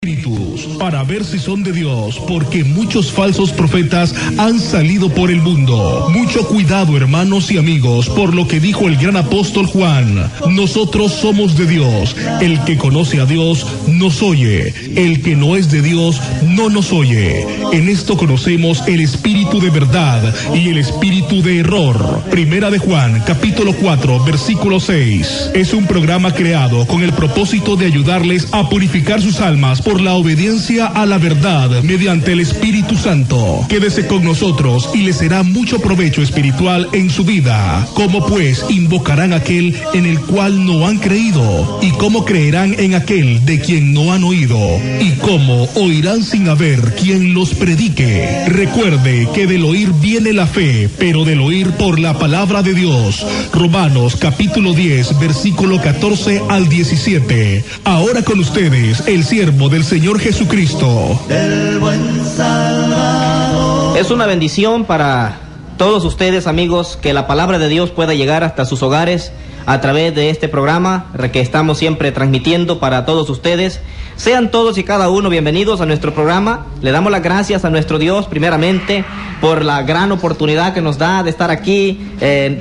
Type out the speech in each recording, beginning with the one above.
Espíritus para ver si son de Dios, porque muchos falsos profetas han salido por el mundo. Mucho cuidado, hermanos y amigos, por lo que dijo el gran apóstol Juan: nosotros somos de Dios. El que conoce a Dios nos oye, el que no es de Dios no nos oye. En esto conocemos el espíritu de verdad y el espíritu de error. Primera de Juan, capítulo 4, versículo 6. Es un programa creado con el propósito de ayudarles a purificar sus almas por la obediencia a la verdad mediante el Espíritu Santo. Quédese con nosotros y le será mucho provecho espiritual en su vida. ¿Cómo pues invocarán aquel en el cual no han creído? ¿Y cómo creerán en aquel de quien no han oído? ¿Y cómo oirán sin haber quien los predique? Recuerde que del oír viene la fe, pero del oír por la palabra de Dios. Romanos capítulo 10, versículo 14 al 17. Ahora con ustedes, el siervo del Señor Jesucristo. El buen Salvador. Es una bendición para todos ustedes, amigos, que la palabra de Dios pueda llegar hasta sus hogares a través de este programa que estamos siempre transmitiendo para todos ustedes. Sean todos y cada uno bienvenidos a nuestro programa. Le damos las gracias a nuestro Dios primeramente por la gran oportunidad que nos da de estar aquí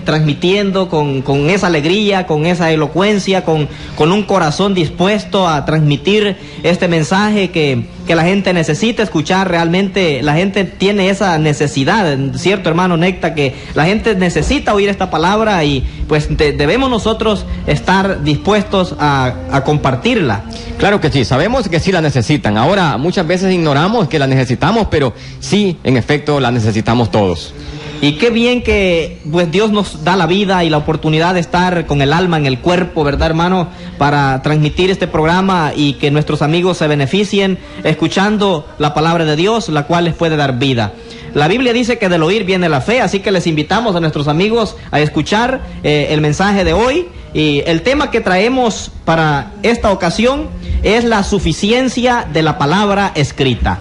transmitiendo con esa alegría, con esa elocuencia, con un corazón dispuesto a transmitir este mensaje que la gente necesita escuchar. Realmente la gente tiene esa necesidad, ¿cierto, hermano Necta? Que la gente necesita oír esta palabra y pues debemos nosotros estar dispuestos a compartirla. Claro que sí, sabemos que sí la necesitan. Ahora, muchas veces ignoramos que la necesitamos, pero sí, en efecto, la necesitamos todos. Y qué bien que pues Dios nos da la vida y la oportunidad de estar con el alma en el cuerpo, ¿verdad, hermano? Para transmitir este programa y que nuestros amigos se beneficien escuchando la palabra de Dios, la cual les puede dar vida. La Biblia dice que del oír viene la fe, así que les invitamos a nuestros amigos a escuchar el mensaje de hoy. Y el tema que traemos para esta ocasión es la suficiencia de la palabra escrita.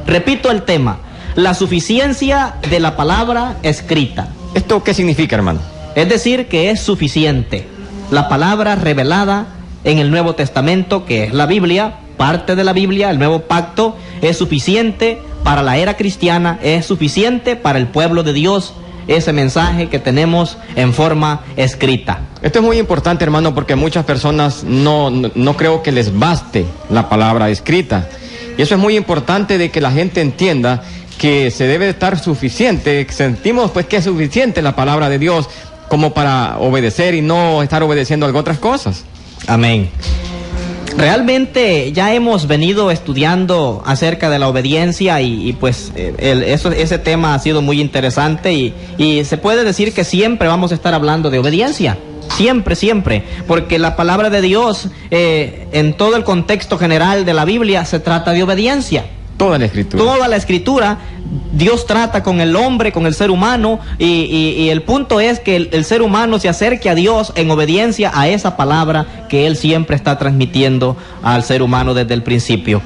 Repito el tema: la suficiencia de la palabra escrita. ¿Esto qué significa, hermano? Es decir, que es suficiente. La palabra revelada en el Nuevo Testamento, que es la Biblia, parte de la Biblia, el Nuevo Pacto, es suficiente para la era cristiana, es suficiente para el pueblo de Dios, ese mensaje que tenemos en forma escrita. Esto es muy importante, hermano, porque muchas personas no creo que les baste la palabra escrita. Y eso es muy importante, de que la gente entienda que se debe estar suficiente. Sentimos pues que es suficiente la palabra de Dios como para obedecer y no estar obedeciendo a otras cosas. Amén. Realmente ya hemos venido estudiando acerca de la obediencia y pues ese tema ha sido muy interesante y se puede decir que siempre vamos a estar hablando de obediencia. Siempre, porque la palabra de Dios en todo el contexto general de la Biblia se trata de obediencia. Toda la escritura, Dios trata con el hombre, con el ser humano, y el punto es que el ser humano se acerque a Dios en obediencia a esa palabra que Él siempre está transmitiendo al ser humano desde el principio.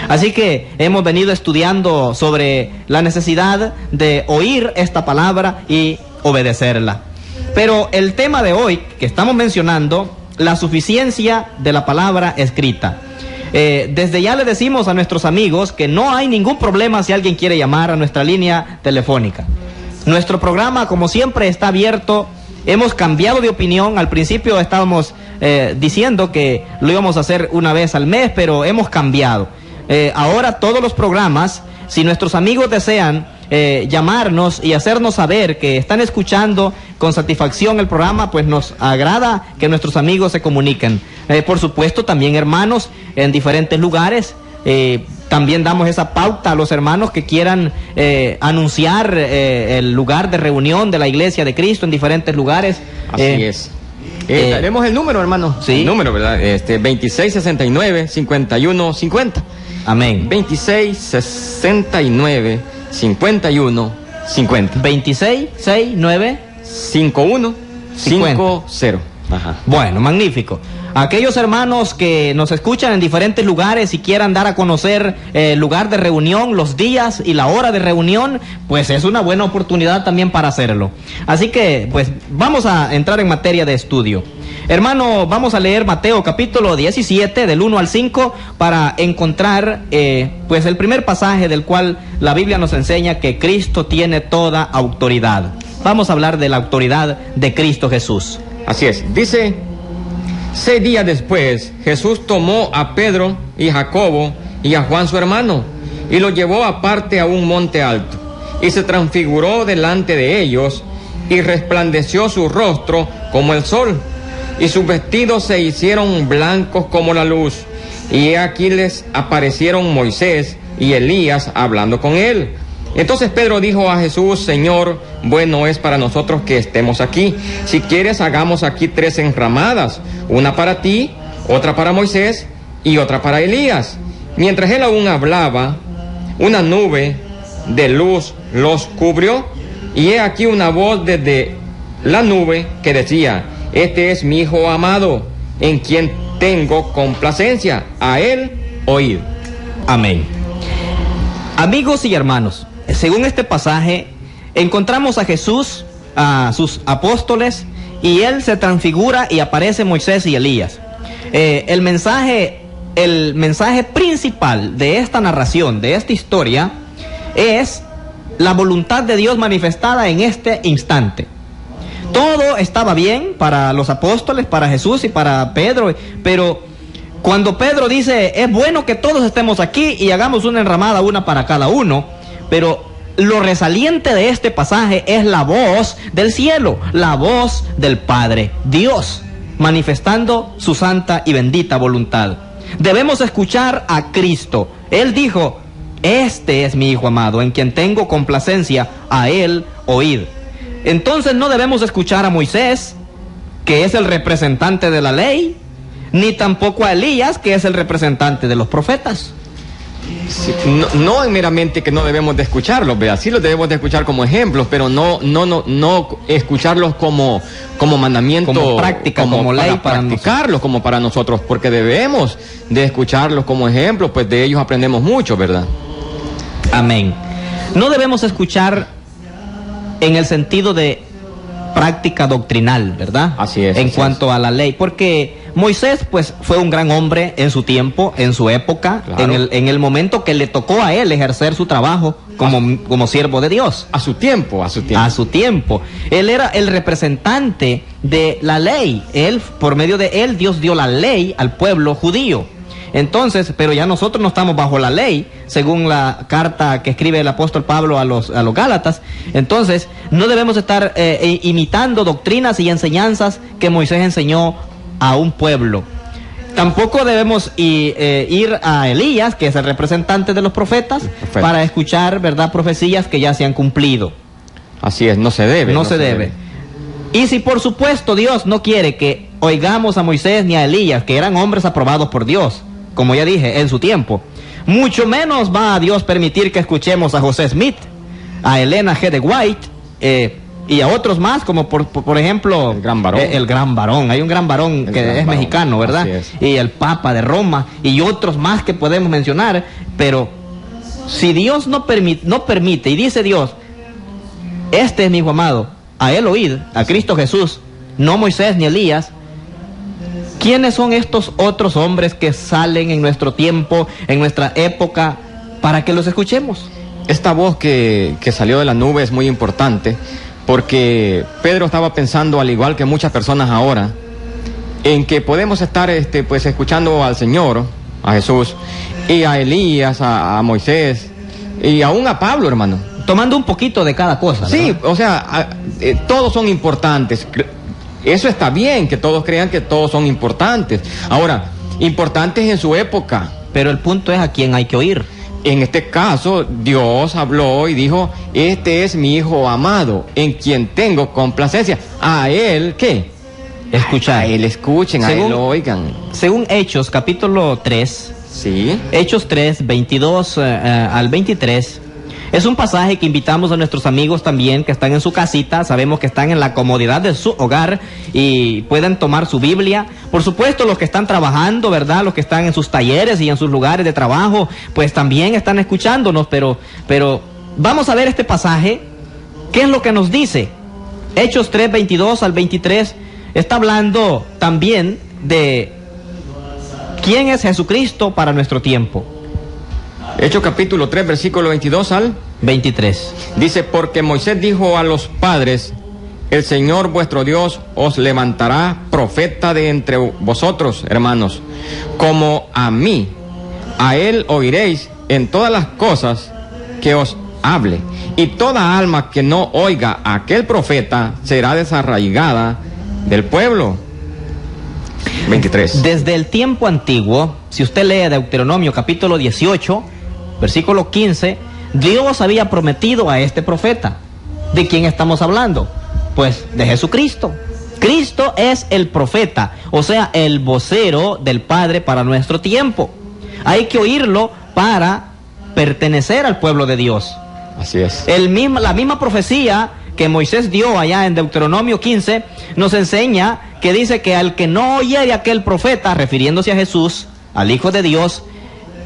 Así que hemos venido estudiando sobre la necesidad de oír esta palabra y obedecerla. Pero el tema de hoy que estamos mencionando, la suficiencia de la palabra escrita. Desde ya le decimos a nuestros amigos que no hay ningún problema si alguien quiere llamar a nuestra línea telefónica. Nuestro programa, como siempre, está abierto. Hemos cambiado de opinión. Al principio estábamos diciendo que lo íbamos a hacer una vez al mes, pero hemos cambiado. Ahora todos los programas, si nuestros amigos desean llamarnos y hacernos saber que están escuchando con satisfacción el programa, pues nos agrada que nuestros amigos se comuniquen. Por supuesto, también hermanos en diferentes lugares, también damos esa pauta a los hermanos que quieran anunciar el lugar de reunión de la Iglesia de Cristo en diferentes lugares. Así es. Daremos el número, hermano. Sí. El número, ¿verdad? 2669-5150. Amén. 2669-5150. 2669 5150. Ajá. Bueno, magnífico. Aquellos hermanos que nos escuchan en diferentes lugares y quieran dar a conocer el lugar de reunión, los días y la hora de reunión, pues es una buena oportunidad también para hacerlo. Así que, pues, vamos a entrar en materia de estudio. Hermano, vamos a leer Mateo capítulo 17, del 1 al 5, para encontrar, pues, el primer pasaje del cual la Biblia nos enseña que Cristo tiene toda autoridad. Vamos a hablar de la autoridad de Cristo Jesús. Así es, dice: 6 días después, Jesús tomó a Pedro y Jacobo y a Juan su hermano, y los llevó aparte a un monte alto, y se transfiguró delante de ellos, y resplandeció su rostro como el sol, y sus vestidos se hicieron blancos como la luz, y he aquí les aparecieron Moisés y Elías hablando con él. Entonces Pedro dijo a Jesús: Señor, bueno es para nosotros que estemos aquí. Si quieres, hagamos aquí 3 enramadas, una para ti, otra para Moisés y otra para Elías. Mientras él aún hablaba, una nube de luz los cubrió, y he aquí una voz desde la nube que decía: Este es mi Hijo amado, en quien tengo complacencia, a él oíd. Amén. Amigos y hermanos, según este pasaje, encontramos a Jesús, a sus apóstoles, y él se transfigura y aparece Moisés y Elías. El mensaje principal de esta narración, de esta historia, es la voluntad de Dios manifestada en este instante. Todo estaba bien para los apóstoles, para Jesús y para Pedro, pero cuando Pedro dice: es bueno que todos estemos aquí y hagamos una enramada, una para cada uno, pero lo resaliente de este pasaje es la voz del cielo, la voz del Padre, Dios, manifestando su santa y bendita voluntad. Debemos escuchar a Cristo. Él dijo: este es mi Hijo amado, en quien tengo complacencia, a él oíd. Entonces no debemos escuchar a Moisés, que es el representante de la ley, ni tampoco a Elías, que es el representante de los profetas. Sí, no meramente que no debemos de escucharlos, ¿verdad? Sí los debemos de escuchar como ejemplos, pero no escucharlos como mandamiento, como práctica, como ley para practicarlos, como para nosotros, porque debemos de escucharlos como ejemplos, pues de ellos aprendemos mucho, ¿verdad? Amén. No debemos escuchar en el sentido de práctica doctrinal, ¿verdad? Así es. En cuanto a la ley, porque Moisés, pues, fue un gran hombre en su tiempo, en su época, claro, en el momento que le tocó a él ejercer su trabajo como siervo de Dios. A su tiempo. A su tiempo. Él era el representante de la ley. Él, por medio de él, Dios dio la ley al pueblo judío. Entonces, pero ya nosotros no estamos bajo la ley, según la carta que escribe el apóstol Pablo a los Gálatas. Entonces, no debemos estar imitando doctrinas y enseñanzas que Moisés enseñó a un pueblo. Tampoco debemos ir a Elías, que es el representante de los profetas, para escuchar, ¿verdad?, profecías que ya se han cumplido. Así es, no se debe. No se debe. Y si por supuesto Dios no quiere que oigamos a Moisés ni a Elías, que eran hombres aprobados por Dios, como ya dije, en su tiempo, mucho menos va a Dios permitir que escuchemos a José Smith, a Elena G. de White, y a otros más, como por ejemplo el Gran Varón. El Gran Varón. Hay un Gran Varón que es mexicano, ¿verdad? Y el Papa de Roma y otros más que podemos mencionar. Pero si Dios no permite y dice Dios: este es mi Hijo amado, a él oíd, a Cristo Jesús, no Moisés ni Elías, ¿quiénes son estos otros hombres que salen en nuestro tiempo, en nuestra época, para que los escuchemos? Esta voz que salió de la nube es muy importante, porque Pedro estaba pensando, al igual que muchas personas ahora, en que podemos estar pues escuchando al Señor, a Jesús, y a Elías, a Moisés, y aún a Pablo, hermano. Tomando un poquito de cada cosa, ¿verdad? Sí, o sea, todos son importantes. Eso está bien, que todos crean que todos son importantes. Ahora, importantes en su época. Pero el punto es a quién hay que oír. En este caso, Dios habló y dijo: este es mi Hijo amado, en quien tengo complacencia. A él, ¿qué? Escuchar. A él escuchen, a él lo oigan. Según Hechos, capítulo 3. Sí. Hechos 3, 22 al 23. Es un pasaje que invitamos a nuestros amigos también que están en su casita, sabemos que están en la comodidad de su hogar y pueden tomar su Biblia. Por supuesto, los que están trabajando, ¿verdad? Los que están en sus talleres y en sus lugares de trabajo, pues también están escuchándonos, pero vamos a ver este pasaje. ¿Qué es lo que nos dice? Hechos 3, 22 al 23, está hablando también de quién es Jesucristo para nuestro tiempo. Hechos capítulo 3, versículo 22 al 23. Dice, porque Moisés dijo a los padres, el Señor vuestro Dios os levantará profeta de entre vosotros, hermanos, como a mí. A él oiréis en todas las cosas que os hable. Y toda alma que no oiga a aquel profeta será desarraigada del pueblo. 23. Desde el tiempo antiguo, si usted lee Deuteronomio capítulo 18, versículo 15, Dios había prometido a este profeta. ¿De quién estamos hablando? Pues de Jesucristo. Cristo es el profeta, o sea, el vocero del Padre para nuestro tiempo. Hay que oírlo para pertenecer al pueblo de Dios. Así es. La misma profecía que Moisés dio allá en Deuteronomio 15 nos enseña que dice que al que no oyere aquel profeta, refiriéndose a Jesús, al Hijo de Dios,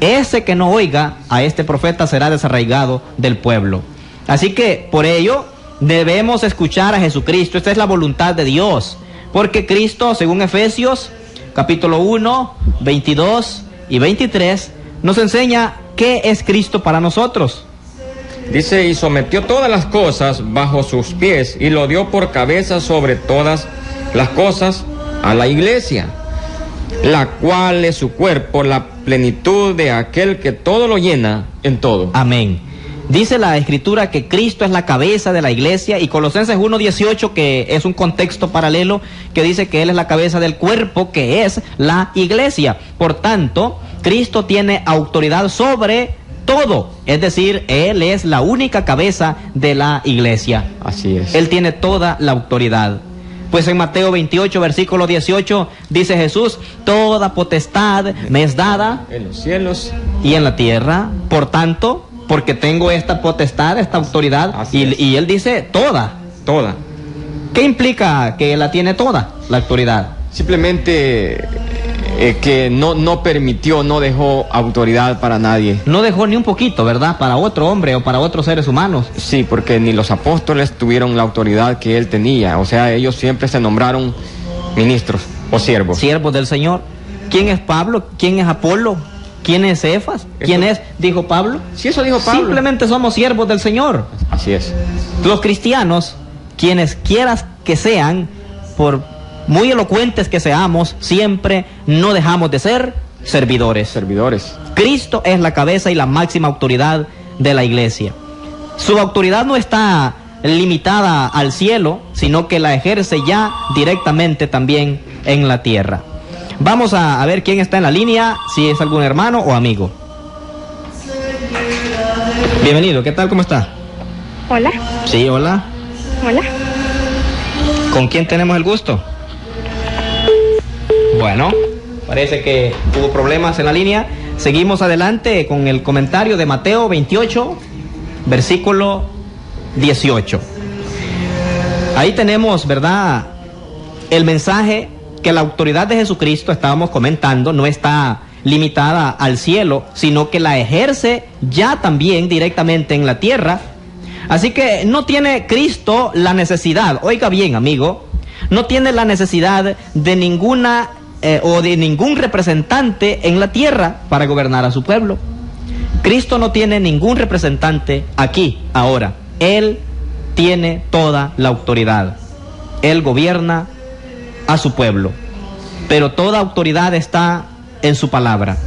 ese que no oiga a este profeta será desarraigado del pueblo. Así que por ello debemos escuchar a Jesucristo. Esta es la voluntad de Dios, porque Cristo, según Efesios capítulo 1, 22 y 23, nos enseña qué es Cristo para nosotros. Dice, y sometió todas las cosas bajo sus pies y lo dio por cabeza sobre todas las cosas a la iglesia, la cual es su cuerpo, la plenitud de aquel que todo lo llena en todo. Amén. Dice la Escritura que Cristo es la cabeza de la iglesia, y Colosenses 1:18, que es un contexto paralelo, que dice que Él es la cabeza del cuerpo, que es la iglesia. Por tanto, Cristo tiene autoridad sobre todo, es decir, Él es la única cabeza de la iglesia. Así es. Él tiene toda la autoridad. Pues en Mateo 28, versículo 18, dice Jesús, toda potestad me es dada en los cielos y en la tierra. Por tanto, porque tengo esta potestad, esta autoridad, y Él dice toda. Toda. ¿Qué implica que la tiene toda la autoridad? Simplemente que no permitió, no dejó autoridad para nadie. No dejó ni un poquito, ¿verdad? Para otro hombre o para otros seres humanos. Sí, porque ni los apóstoles tuvieron la autoridad que él tenía. O sea, ellos siempre se nombraron ministros o siervos. Siervos del Señor. ¿Quién es Pablo? ¿Quién es Apolo? ¿Quién es Cefas? ¿Quién es? Dijo Pablo. Sí, eso dijo Pablo. Simplemente somos siervos del Señor. Así es. Los cristianos, quienes quieras que sean, por muy elocuentes que seamos, siempre no dejamos de ser servidores. Servidores. Cristo es la cabeza y la máxima autoridad de la iglesia. Su autoridad no está limitada al cielo, sino que la ejerce ya directamente también en la tierra. Vamos a ver quién está en la línea, si es algún hermano o amigo. Bienvenido, ¿qué tal? ¿Cómo está? Hola. Sí, hola. Hola. ¿Con quién tenemos el gusto? Bueno, parece que hubo problemas en la línea. Seguimos adelante con el comentario de Mateo 28, versículo 18. Ahí tenemos, ¿verdad?, el mensaje que la autoridad de Jesucristo, estábamos comentando, no está limitada al cielo, sino que la ejerce ya también directamente en la tierra. Así que no tiene Cristo la necesidad, oiga bien, amigo, no tiene la necesidad de ninguna o de ningún representante en la tierra para gobernar a su pueblo. Cristo no tiene ningún representante aquí, ahora. Él tiene toda la autoridad. Él gobierna a su pueblo. Pero toda autoridad está en su palabra.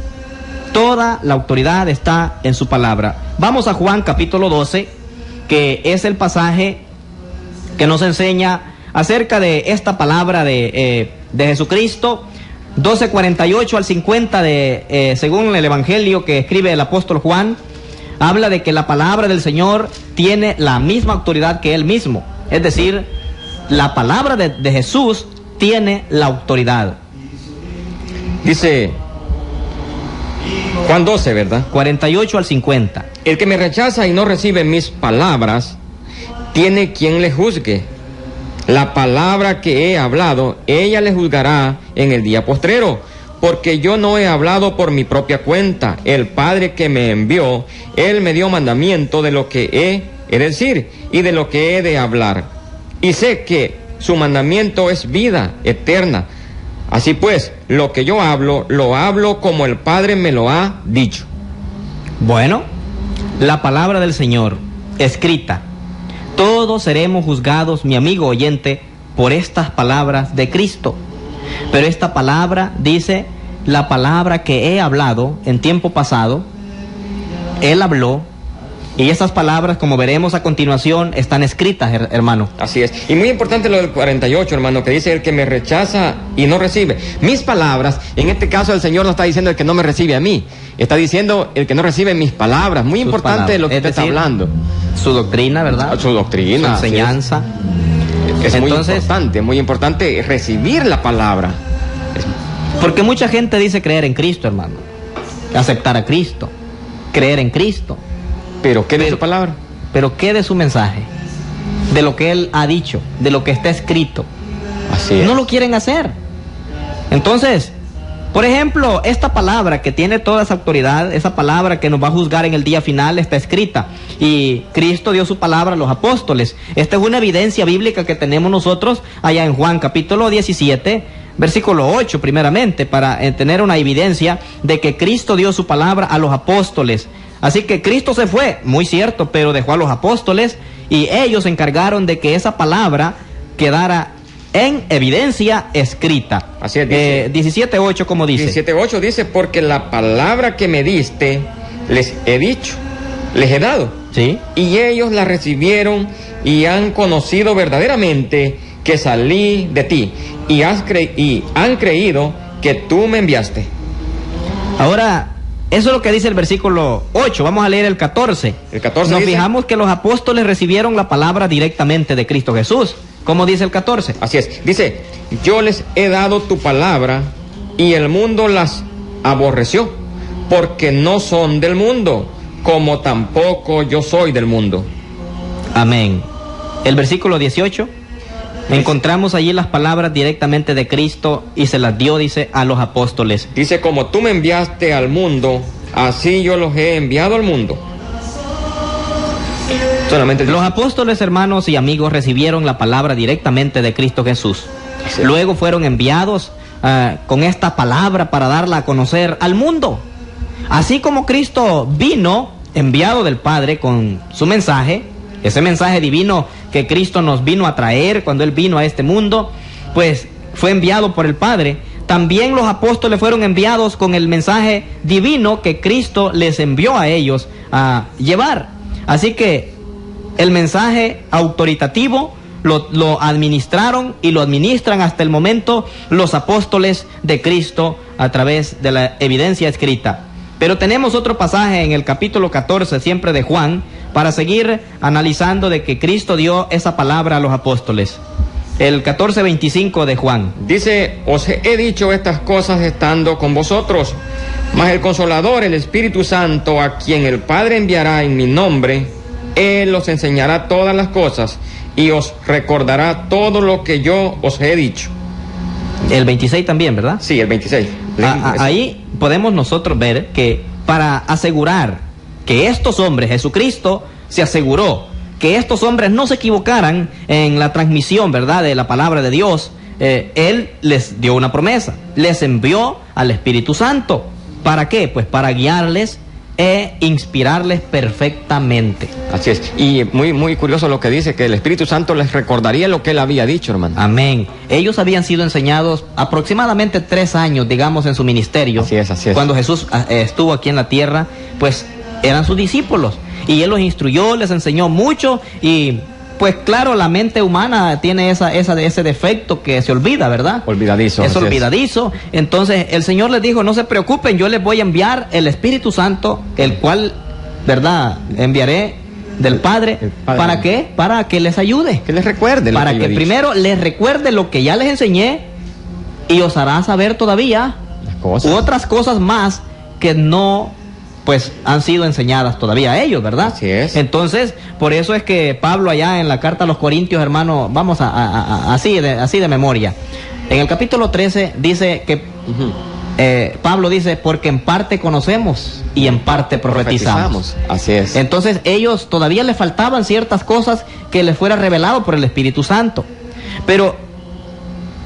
Toda la autoridad está en su palabra. Vamos a Juan capítulo 12, que es el pasaje que nos enseña acerca de esta palabra de Jesucristo. 12:48 al 50 según el evangelio que escribe el apóstol Juan, habla de que la palabra del Señor tiene la misma autoridad que Él mismo. Es decir, la palabra de Jesús tiene la autoridad. Dice Juan 12, ¿verdad? 48 al 50. El que me rechaza y no recibe mis palabras, tiene quien le juzgue. La palabra que he hablado, ella le juzgará en el día postrero, porque yo no he hablado por mi propia cuenta. El Padre que me envió, Él me dio mandamiento de lo que he de decir y de lo que he de hablar. Y sé que su mandamiento es vida eterna. Así pues, lo que yo hablo, lo hablo como el Padre me lo ha dicho. Bueno, la palabra del Señor, escrita. Todos seremos juzgados, mi amigo oyente, por estas palabras de Cristo. Pero esta palabra dice, la palabra que he hablado en tiempo pasado, Él habló, y esas palabras, como veremos a continuación, están escritas, hermano. Así es. Y muy importante lo del 48, hermano, que dice el que me rechaza y no recibe mis palabras. En este caso el Señor no está diciendo el que no me recibe a mí, está diciendo el que no recibe mis palabras. Muy importante lo que usted está hablando. Su doctrina, ¿verdad? Su doctrina. Su enseñanza. Es muy importante recibir la palabra. Porque mucha gente dice creer en Cristo, hermano. Aceptar a Cristo. Creer en Cristo. ¿Pero qué de su palabra? Pero ¿qué de su mensaje? De lo que Él ha dicho, de lo que está escrito. Así es. No lo quieren hacer. Entonces, por ejemplo, esta palabra que tiene toda esa autoridad, esa palabra que nos va a juzgar en el día final, está escrita. Y Cristo dio su palabra a los apóstoles. Esta es una evidencia bíblica que tenemos nosotros allá en Juan capítulo 17, versículo 8 primeramente, para tener una evidencia de que Cristo dio su palabra a los apóstoles. Así que Cristo se fue, muy cierto, pero dejó a los apóstoles y ellos se encargaron de que esa palabra quedara en evidencia escrita. Así es, 17.8, como dice. 17.8 dice, porque la palabra que me diste, les he dicho, les he dado. Sí. Y ellos la recibieron y han conocido verdaderamente que salí de ti y han creído que tú me enviaste. Ahora, eso es lo que dice el versículo 8. Vamos a leer el 14. El 14 Nos dice, fijamos que los apóstoles recibieron la palabra directamente de Cristo Jesús. ¿Cómo dice el 14? Así es. Dice, yo les he dado tu palabra y el mundo las aborreció, porque no son del mundo, como tampoco yo soy del mundo. Amén. El versículo 18. Encontramos allí las palabras directamente de Cristo y se las dio, dice, a los apóstoles. Dice, como tú me enviaste al mundo, así yo los he enviado al mundo. Solamente los apóstoles, hermanos y amigos, recibieron la palabra directamente de Cristo Jesús. Sí. Luego fueron enviados con esta palabra para darla a conocer al mundo. Así como Cristo vino enviado del Padre con su mensaje, ese mensaje divino que Cristo nos vino a traer cuando Él vino a este mundo, pues fue enviado por el Padre. También los apóstoles fueron enviados con el mensaje divino que Cristo les envió a ellos a llevar. Así que el mensaje autoritativo lo administraron y lo administran hasta el momento los apóstoles de Cristo a través de la evidencia escrita. Pero tenemos otro pasaje en el capítulo 14, siempre de Juan, para seguir analizando de que Cristo dio esa palabra a los apóstoles. El 14:25 de Juan. Dice, os he dicho estas cosas estando con vosotros, mas el Consolador, el Espíritu Santo, a quien el Padre enviará en mi nombre, Él os enseñará todas las cosas y os recordará todo lo que yo os he dicho. El 26 también, ¿verdad? Sí, el 26. Ahí podemos nosotros ver que para asegurar que estos hombres, Jesucristo se aseguró que estos hombres no se equivocaran en la transmisión, ¿verdad?, de la palabra de Dios. Él les dio una promesa, les envió al Espíritu Santo. ¿Para qué? Pues para guiarles e inspirarles perfectamente. Así es. Y muy curioso lo que dice, que el Espíritu Santo les recordaría lo que Él había dicho, hermano. Amén. Ellos habían sido enseñados aproximadamente 3 años, digamos, en su ministerio. Así es, así es. Cuando Jesús estuvo aquí en la tierra, pues eran sus discípulos. Y Él los instruyó, les enseñó mucho y... pues claro, la mente humana tiene ese defecto que se olvida, ¿verdad? Olvidadizo. Es olvidadizo. Entonces el Señor les dijo, no se preocupen, yo les voy a enviar el Espíritu Santo, el cual, ¿verdad?, enviaré del Padre. ¿Para qué? Para que les ayude. Que les recuerde. Para que primero les recuerde lo que ya les enseñé y os hará saber todavía otras cosas más que no pues han sido enseñadas todavía a ellos, ¿verdad? Así es. Entonces, por eso es que Pablo allá en la carta a los Corintios, hermano, vamos así de memoria. En el capítulo 13 dice que Pablo dice, porque en parte conocemos y en parte profetizamos. Así es. Entonces ellos todavía les faltaban ciertas cosas que les fuera revelado por el Espíritu Santo. Pero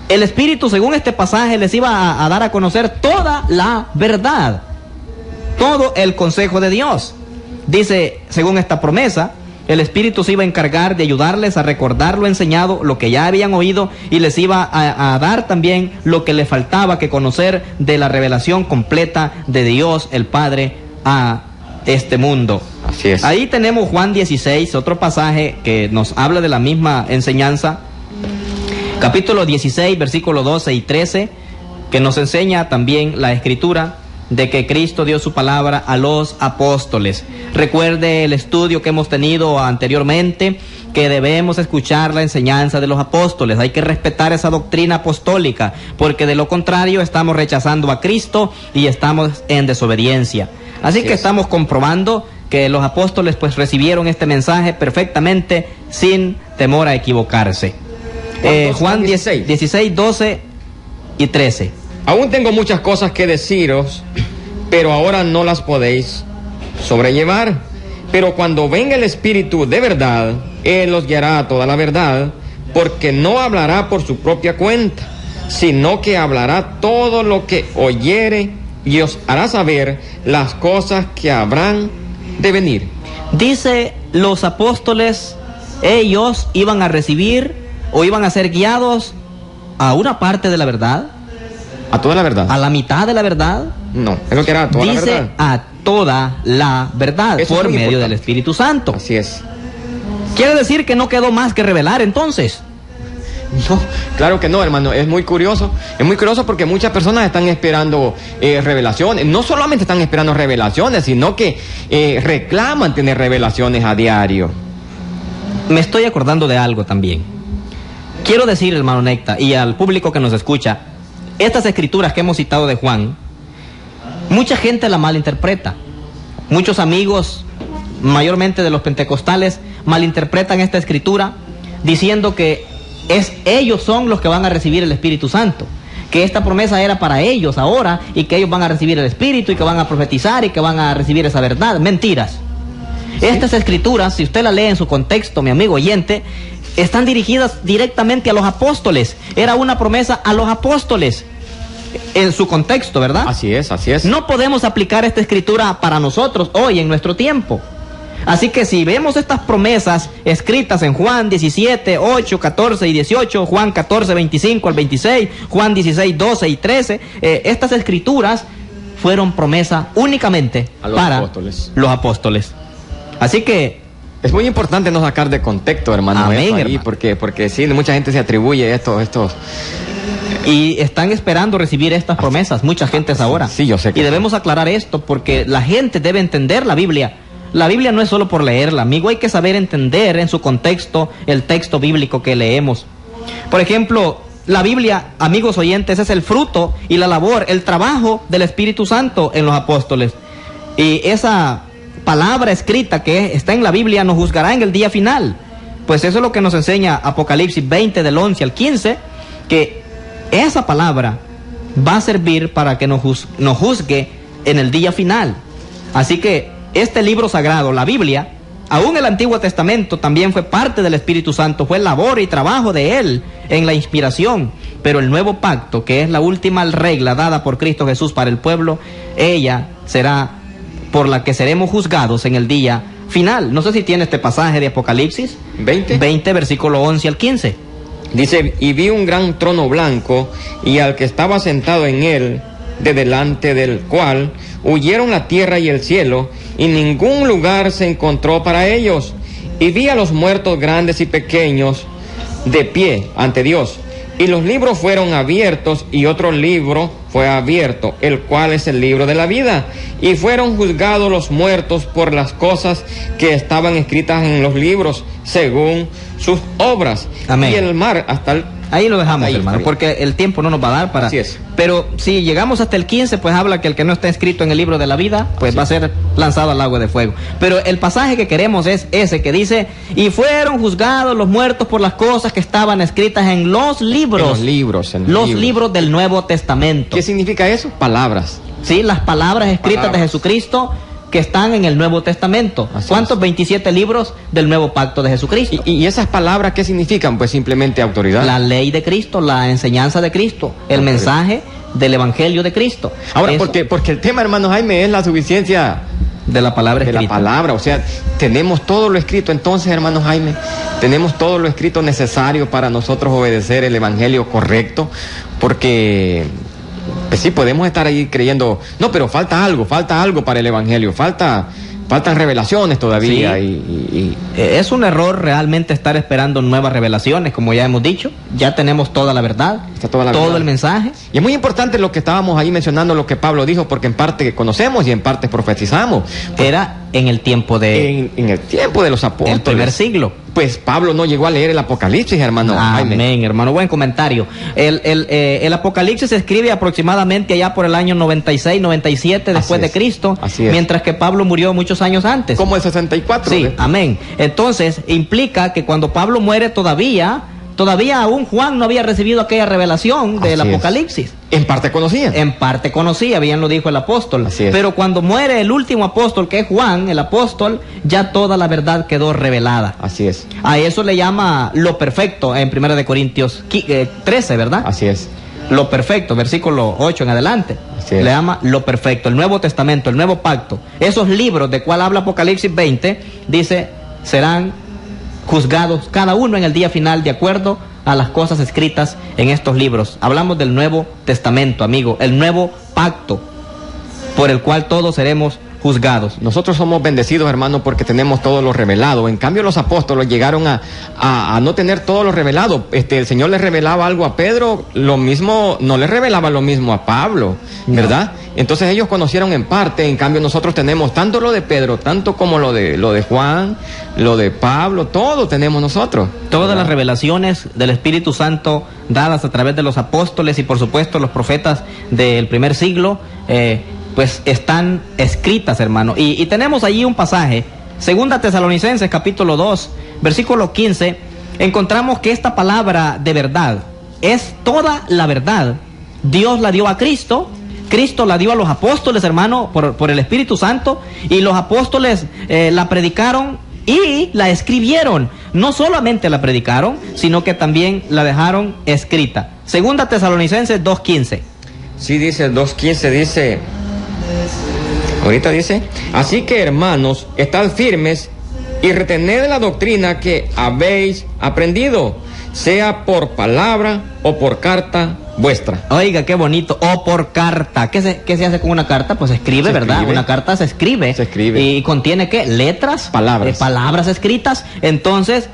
el Espíritu, según este pasaje, les iba a dar a conocer toda la verdad, todo el consejo de Dios. Dice, según esta promesa, el Espíritu se iba a encargar de ayudarles a recordar lo enseñado, lo que ya habían oído, y les iba a dar también lo que les faltaba que conocer de la revelación completa de Dios el Padre a este mundo. Así es. Ahí tenemos Juan 16, otro pasaje que nos habla de la misma enseñanza. Capítulo 16, versículos 12 y 13, que nos enseña también la Escritura de que Cristo dio su palabra a los apóstoles. Recuerde el estudio que hemos tenido anteriormente, que debemos escuchar la enseñanza de los apóstoles. Hay que respetar esa doctrina apostólica, porque de lo contrario estamos rechazando a Cristo y estamos en desobediencia. Así que estamos comprobando que los apóstoles pues recibieron este mensaje perfectamente, sin temor a equivocarse. Juan 16, 12 y 13. Aún tengo muchas cosas que deciros, pero ahora no las podéis sobrellevar. Pero cuando venga el Espíritu de verdad, Él os guiará a toda la verdad, porque no hablará por su propia cuenta, sino que hablará todo lo que oyere y os hará saber las cosas que habrán de venir. Dice, los apóstoles, ellos iban a recibir o iban a ser guiados a una parte de la verdad. ¿A toda la verdad? ¿A la mitad de la verdad? No, es lo que era a toda la verdad. Dice a toda la verdad, eso por medio importante del Espíritu Santo. Así es. Quiere decir que no quedó más que revelar entonces. No, claro que no, hermano, es muy curioso porque muchas personas están esperando revelaciones, no solamente están esperando revelaciones, sino que reclaman tener revelaciones a diario. Me estoy acordando de algo también. Quiero decir, hermano Necta, y al público que nos escucha, estas escrituras que hemos citado de Juan, mucha gente la malinterpreta. Muchos amigos, mayormente de los pentecostales, malinterpretan esta escritura diciendo que ellos son los que van a recibir el Espíritu Santo, que esta promesa era para ellos ahora y que ellos van a recibir el Espíritu y que van a profetizar y que van a recibir esa verdad. Mentiras. ¿Sí? Estas escrituras, si usted la lee en su contexto, mi amigo oyente, están dirigidas directamente a los apóstoles. Era una promesa a los apóstoles en su contexto, ¿verdad? Así es, así es. No podemos aplicar esta escritura para nosotros hoy en nuestro tiempo. Así que si vemos estas promesas escritas en Juan 17, 8, 14 y 18, Juan 14, 25 al 26, Juan 16, 12 y 13, estas escrituras fueron promesa únicamente para los apóstoles. Así que es muy importante no sacar de contexto, hermano. Amén, ahí, hermano. Porque sí, mucha gente se atribuye esto. Y están esperando recibir estas promesas, mucha gente es ahora. Sí, yo sé que y debemos aclarar esto porque la gente debe entender la Biblia. La Biblia no es solo por leerla, amigo, hay que saber entender en su contexto el texto bíblico que leemos. Por ejemplo, la Biblia, amigos oyentes, es el fruto y la labor, el trabajo del Espíritu Santo en los apóstoles. Y esa palabra escrita que está en la Biblia nos juzgará en el día final. Pues eso es lo que nos enseña Apocalipsis 20 del 11 al 15, que esa palabra va a servir para que nos juzgue en el día final. Así que este libro sagrado, la Biblia, aún el Antiguo Testamento también fue parte del Espíritu Santo, fue labor y trabajo de Él en la inspiración. Pero el nuevo pacto, que es la última regla dada por Cristo Jesús para el pueblo, ella será por la que seremos juzgados en el día final. No sé si tiene este pasaje de Apocalipsis 20, versículo 11 al 15. Dice, y vi un gran trono blanco y al que estaba sentado en él, de delante del cual huyeron la tierra y el cielo, y ningún lugar se encontró para ellos. Y vi a los muertos grandes y pequeños de pie ante Dios. Y los libros fueron abiertos, y otro libro fue abierto, el cual es el libro de la vida. Y fueron juzgados los muertos por las cosas que estaban escritas en los libros, según sus obras. Amén. Y el mar hasta Ahí lo dejamos, Ahí, hermano, está bien. porque el tiempo no nos va a dar para... Así es. Pero si llegamos hasta el 15, pues habla que el que no está escrito en el libro de la vida, pues Así va a ser lanzado al agua de fuego. Pero el pasaje que queremos es ese que dice, y fueron juzgados los muertos por las cosas que estaban escritas en los libros. En los libros. Del Nuevo Testamento. ¿Qué significa eso? Palabras. Sí, las palabras escritas de Jesucristo que están en el Nuevo Testamento. Así ¿Cuántos? es. 27 libros del Nuevo Pacto de Jesucristo. ¿Y esas palabras qué significan? Pues simplemente autoridad. La ley de Cristo, la enseñanza de Cristo, el mensaje del Evangelio de Cristo. Ahora, Eso, porque el tema, hermano Jaime, es la suficiencia de la palabra de la escrita. palabra. O sea, tenemos todo lo escrito. Entonces, hermano Jaime, tenemos todo lo escrito necesario para nosotros obedecer el Evangelio correcto, porque... Pues sí, podemos estar ahí creyendo, no, pero falta algo para el Evangelio, faltan revelaciones todavía. Sí. Es un error realmente estar esperando nuevas revelaciones, como ya hemos dicho. Ya tenemos toda la verdad, Está toda la todo verdad. el mensaje. Y es muy importante lo que estábamos ahí mencionando, lo que Pablo dijo, porque en parte conocemos y en parte profetizamos. Era en el tiempo de En el tiempo de los apóstoles. el primer siglo. Pues Pablo no llegó a leer el Apocalipsis, hermano Jaime. Amén, hermano. Buen comentario. El Apocalipsis se escribe aproximadamente allá por el año 96, 97 después de es, Cristo, así es. mientras que Pablo murió muchos años antes. Como el 64. Sí, amén. Entonces, implica que cuando Pablo muere todavía aún Juan no había recibido aquella revelación del Así es. Apocalipsis. En parte conocían. En parte conocía, bien lo dijo el apóstol. Así es. Pero cuando muere el último apóstol, que es Juan, el apóstol, ya toda la verdad quedó revelada. Así es. A eso le llama lo perfecto en 1 de Corintios 13, ¿verdad? Así es. Lo perfecto, versículo 8 en adelante. Así es. Le llama lo perfecto, el Nuevo Testamento, el Nuevo Pacto. Esos libros de cual habla Apocalipsis 20, dice, serán juzgados cada uno en el día final de acuerdo a las cosas escritas en estos libros. Hablamos del Nuevo Testamento, amigo, el Nuevo Pacto, por el cual todos seremos juzgados. Nosotros somos bendecidos, hermano, porque tenemos todo lo revelado. En cambio, los apóstoles llegaron a no tener todo lo revelado. El Señor les revelaba algo a Pedro, lo mismo, no les revelaba lo mismo a Pablo, ¿verdad? Entonces ellos conocieron en parte. En cambio, nosotros tenemos tanto lo de Pedro, tanto como lo de Juan, lo de Pablo, todo tenemos nosotros. Todas las revelaciones del Espíritu Santo dadas a través de los apóstoles y por supuesto los profetas del primer siglo, pues están escritas, hermano. Y tenemos allí un pasaje, 2 Tesalonicenses capítulo 2, versículo 15, encontramos que esta palabra de verdad es toda la verdad. Dios la dio a Cristo, Cristo la dio a los apóstoles, hermano, por el Espíritu Santo, y los apóstoles la predicaron y la escribieron. No solamente la predicaron, sino que también la dejaron escrita. 2 Tesalonicenses 2:15. Sí, dice el 2:15, dice... Ahorita dice, así que hermanos, estad firmes y retened la doctrina que habéis aprendido, sea por palabra o por carta vuestra. Oiga, qué bonito. O por carta. ¿Qué se hace con una carta? Pues se escribe, ¿verdad? escribe. Una carta se escribe. Se escribe. ¿Y contiene qué? Letras. Palabras. Palabras escritas. Entonces,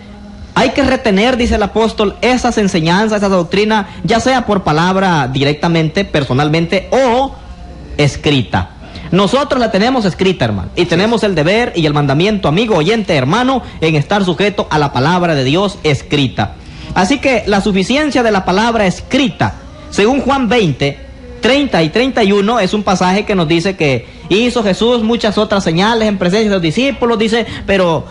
hay que retener, dice el apóstol, esas enseñanzas, esa doctrina, ya sea por palabra directamente, personalmente, o escrita. Nosotros la tenemos escrita, hermano, y tenemos el deber y el mandamiento, amigo oyente, hermano, en estar sujeto a la palabra de Dios escrita. Así que la suficiencia de la palabra escrita, según Juan 20, 30 y 31, es un pasaje que nos dice que hizo Jesús muchas otras señales en presencia de los discípulos, dice, pero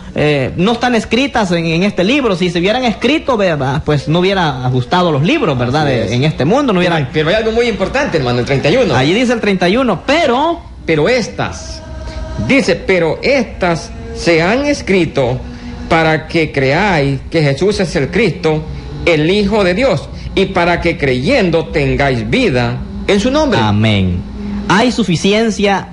no están escritas en este libro. Si se hubieran escrito, ¿verdad? Pues no hubiera ajustado los libros, ¿verdad? En este mundo no hubiera... Pero hay algo muy importante, hermano, el 31. Allí dice el 31, Pero estas se han escrito para que creáis que Jesús es el Cristo, el Hijo de Dios, y para que creyendo tengáis vida en su nombre. Amén. Hay suficiencia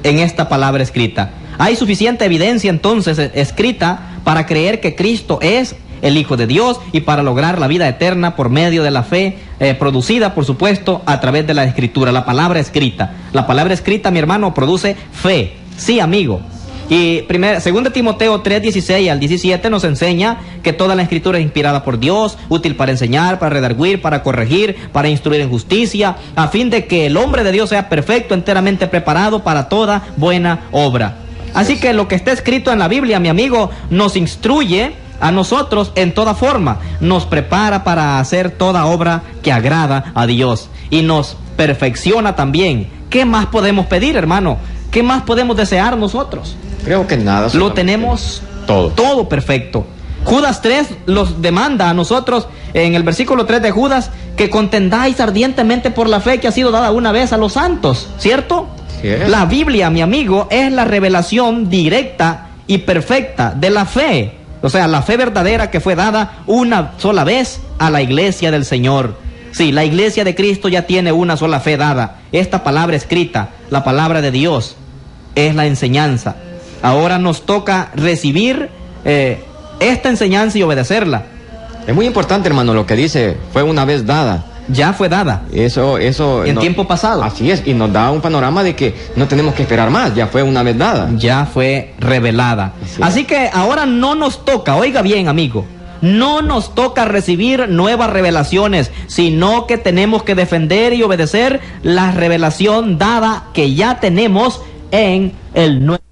en esta palabra escrita. Hay suficiente evidencia entonces escrita para creer que Cristo es el Hijo de Dios y para lograr la vida eterna por medio de la fe producida, por supuesto, a través de la Escritura, la palabra escrita. La palabra escrita, mi hermano, produce fe. Sí, amigo. Y 2 Timoteo 3:16 al 17 nos enseña que toda la Escritura es inspirada por Dios, útil para enseñar, para redarguir, para corregir, para instruir en justicia, a fin de que el hombre de Dios sea perfecto, enteramente preparado para toda buena obra. Así que lo que está escrito en la Biblia, mi amigo, nos instruye a nosotros en toda forma, nos prepara para hacer toda obra que agrada a Dios y nos perfecciona también. ¿Qué más podemos pedir, hermano? ¿Qué más podemos desear nosotros? Creo que nada. Lo tenemos todo perfecto. Judas 3 los demanda a nosotros en el versículo 3 de Judas que contendáis ardientemente por la fe que ha sido dada una vez a los santos, ¿cierto? Sí es. La Biblia, mi amigo, es la revelación directa y perfecta de la fe. O sea, la fe verdadera que fue dada una sola vez a la iglesia del Señor. Sí, la iglesia de Cristo ya tiene una sola fe dada. Esta palabra escrita, la palabra de Dios, es la enseñanza. Ahora nos toca recibir esta enseñanza y obedecerla. Es muy importante, hermano, lo que dice, fue una vez dada. Ya fue dada. Eso en tiempo pasado. Así es, y nos da un panorama de que no tenemos que esperar más, ya fue una vez dada. Ya fue revelada. Así que ahora no nos toca, oiga bien, amigo, no nos toca recibir nuevas revelaciones, sino que tenemos que defender y obedecer la revelación dada que ya tenemos en el nuevo.